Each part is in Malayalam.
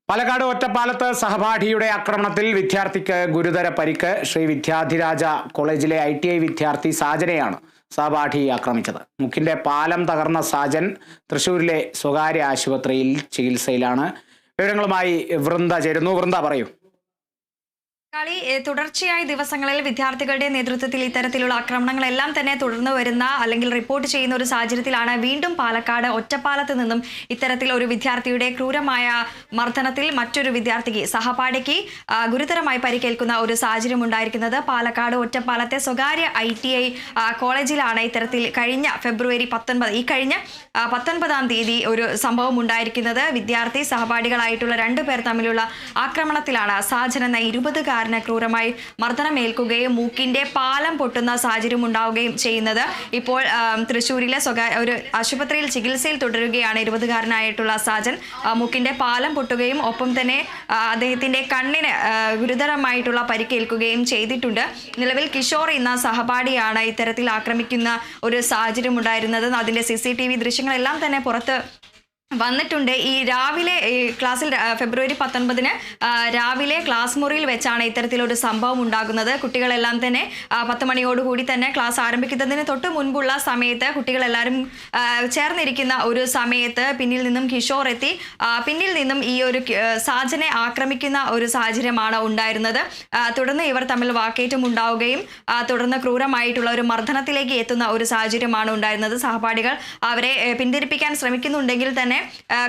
പാലക്കാട് ഒറ്റപ്പാലത്ത് സഹപാഠിയുടെ ആക്രമണത്തിൽ വിദ്യാർത്ഥിക്ക് ഗുരുതര പരിക്ക്. ശ്രീ വിദ്യാധിരാജ കോളേജിലെ ITI വിദ്യാർത്ഥി സാജനെയാണ് സഹപാഠി ആക്രമിച്ചത്. മുക്കിന്റെ പാലം തകർന്ന സാജൻ തൃശൂരിലെ സ്വകാര്യ ആശുപത്രിയിൽ ചികിത്സയിലാണ്. വിവരങ്ങളുമായി വൃന്ദ ചേരുന്നു. വൃന്ദ, പറയൂ. തുടർച്ചയായ ദിവസങ്ങളിൽ വിദ്യാർത്ഥികളുടെ നേതൃത്വത്തിൽ ഇത്തരത്തിലുള്ള ആക്രമണങ്ങളെല്ലാം തന്നെ തുടർന്നു വരുന്ന അല്ലെങ്കിൽ റിപ്പോർട്ട് ചെയ്യുന്ന ഒരു സാഹചര്യത്തിലാണ് വീണ്ടും പാലക്കാട് ഒറ്റപ്പാലത്ത് നിന്നും ഇത്തരത്തിൽ ഒരു വിദ്യാർത്ഥിയുടെ ക്രൂരമായ മർദ്ദനത്തിൽ മറ്റൊരു വിദ്യാർത്ഥിക്ക് സഹപാഠിക്ക് ഗുരുതരമായി പരിക്കേൽക്കുന്ന ഒരു സാഹചര്യം ഉണ്ടായിരിക്കുന്നത്. പാലക്കാട് ഒറ്റപ്പാലത്തെ സ്വകാര്യ ITI കോളേജിലാണ് ഇത്തരത്തിൽ കഴിഞ്ഞ ഫെബ്രുവരി 19-ാം തീയതി ഒരു സംഭവം ഉണ്ടായിരിക്കുന്നത്. വിദ്യാർത്ഥി സഹപാഠികളായിട്ടുള്ള 2 പേർ തമ്മിലുള്ള ആക്രമണത്തിലാണ് സാജൻ എന്ന 20 ക്രൂരമായി മർദ്ദനമേൽക്കുകയും മൂക്കിന്റെ പാലം പൊട്ടുന്ന സാഹചര്യം ഉണ്ടാവുകയും ചെയ്യുന്നത്. ഇപ്പോൾ തൃശ്ശൂരിലെ ഒരു ആശുപത്രിയിൽ ചികിത്സയിൽ തുടരുകയാണ് 20-കാരനായിട്ടുള്ള സാജൻ. മൂക്കിന്റെ പാലം പൊട്ടുകയും ഒപ്പം തന്നെ അദ്ദേഹത്തിന്റെ കണ്ണിന് ഗുരുതരമായിട്ടുള്ള പരിക്കേൽക്കുകയും ചെയ്തിട്ടുണ്ട്. നിലവിൽ കിഷോർ എന്ന സഹപാഠിയാണ് ഇത്തരത്തിൽ ആക്രമിക്കുന്ന ഒരു സാഹചര്യം ഉണ്ടായിരുന്നത്. അതിന്റെ CCTV ദൃശ്യങ്ങളെല്ലാം തന്നെ പുറത്ത് വന്നിട്ടുണ്ട്. ഈ രാവിലെ ക്ലാസ്സിൽ ഫെബ്രുവരി 19-ന് രാവിലെ ക്ലാസ് മുറിയിൽ വെച്ചാണ് ഇത്തരത്തിലൊരു സംഭവം ഉണ്ടാകുന്നത്. കുട്ടികളെല്ലാം തന്നെ 10 മണിയോടുകൂടി തന്നെ ക്ലാസ് ആരംഭിക്കുന്നതിന് തൊട്ട് മുൻപുള്ള സമയത്ത് കുട്ടികളെല്ലാവരും ചേർന്നിരിക്കുന്ന ഒരു സമയത്ത് പിന്നിൽ നിന്നും കിഷോർ എത്തി പിന്നിൽ നിന്നും ഈ ഒരു സാജനെ ആക്രമിക്കുന്ന ഒരു സാഹചര്യമാണ് ഉണ്ടായിരുന്നത്. തുടർന്ന് ഇവർ തമ്മിൽ വാക്കേറ്റം ഉണ്ടാവുകയും തുടർന്ന് ക്രൂരമായിട്ടുള്ള ഒരു മർദ്ദനത്തിലേക്ക് എത്തുന്ന ഒരു സാഹചര്യമാണ് ഉണ്ടായിരുന്നത്. സഹപാഠികൾ അവരെ പിന്തിരിപ്പിക്കാൻ ശ്രമിക്കുന്നുണ്ടെങ്കിൽ തന്നെ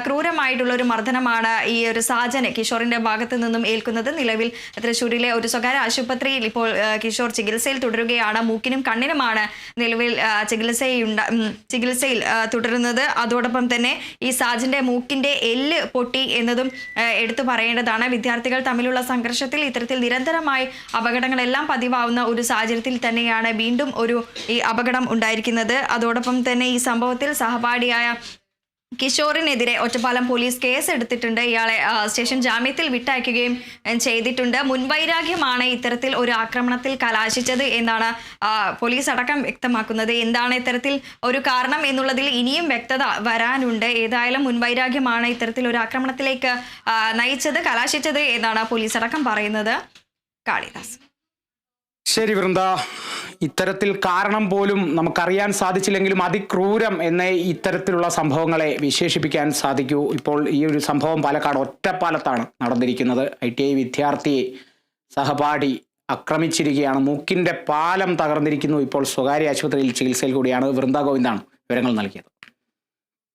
ക്രൂരമായിട്ടുള്ള ഒരു മർദ്ദനമാണ് ഈ ഒരു സാജന് കിഷോറിന്റെ ഭാഗത്ത് നിന്നും ഏൽക്കുന്നത്. നിലവിൽ തൃശ്ശൂരിലെ ഒരു ആശുപത്രിയിൽ ഇപ്പോൾ കിഷോർ ചികിത്സയിൽ തുടരുകയാണ്. മൂക്കിനും കണ്ണിനുമാണ് നിലവിൽ ചികിത്സയിൽ തുടരുന്നത്. അതോടൊപ്പം തന്നെ ഈ സാജന്റെ മൂക്കിന്റെ എല്ല് പൊട്ടി എന്നതും എടുത്തു പറയേണ്ടതാണ്. വിദ്യാർത്ഥികൾ തമ്മിലുള്ള സംഘർഷത്തിൽ ഇത്തരത്തിൽ നിരന്തരമായി അപകടങ്ങളെല്ലാം പതിവാവുന്ന ഒരു സാഹചര്യത്തിൽ തന്നെയാണ് വീണ്ടും ഈ അപകടം ഉണ്ടായിരിക്കുന്നത്. അതോടൊപ്പം തന്നെ ഈ സംഭവത്തിൽ സഹപാഠിയായ കിഷോറിനെതിരെ ഒറ്റപ്പാലം പോലീസ് കേസ് എടുത്തിട്ടുണ്ട്. ഇയാളെ സ്റ്റേഷൻ ജാമ്യത്തിൽ വിട്ടയക്കുകയും ചെയ്തിട്ടുണ്ട്. മുൻവൈരാഗ്യമാണ് ഇത്തരത്തിൽ ഒരു ആക്രമണത്തിൽ കലാശിച്ചത് എന്നാണ് പോലീസ് അടക്കം വ്യക്തമാക്കുന്നത്. എന്താണ് ഇത്തരത്തിൽ ഒരു കാരണം എന്നുള്ളതിൽ ഇനിയും വ്യക്തത വരാനുണ്ട്. ഏതായാലും മുൻവൈരാഗ്യമാണ് ഇത്തരത്തിൽ ഒരു ആക്രമണത്തിലേക്ക് കലാശിച്ചത് എന്നാണ് പോലീസ് അടക്കം പറയുന്നത്. കാളിദാസ്. ശരി വൃന്ദ, ഇത്തരത്തിൽ കാരണം പോലും നമുക്കറിയാൻ സാധിച്ചില്ലെങ്കിലും അതിക്രൂരം എന്നേ ഇത്തരത്തിലുള്ള സംഭവങ്ങളെ വിശേഷിപ്പിക്കാൻ സാധിക്കൂ. ഇപ്പോൾ ഈ ഒരു സംഭവം പാലക്കാട് ഒറ്റപ്പാലത്താണ് നടന്നിരിക്കുന്നത്. ITI വിദ്യാർത്ഥിയെ സഹപാഠി ആക്രമിച്ചിരിക്കുകയാണ്. മൂക്കിന്റെ പാലം തകർന്നിരിക്കുന്നു. ഇപ്പോൾ സ്വകാര്യ ആശുപത്രിയിൽ ചികിത്സയിൽ കൂടിയാണ്. വൃന്ദ ഗോവിന്ദാണ് വിവരങ്ങൾ നൽകിയത്.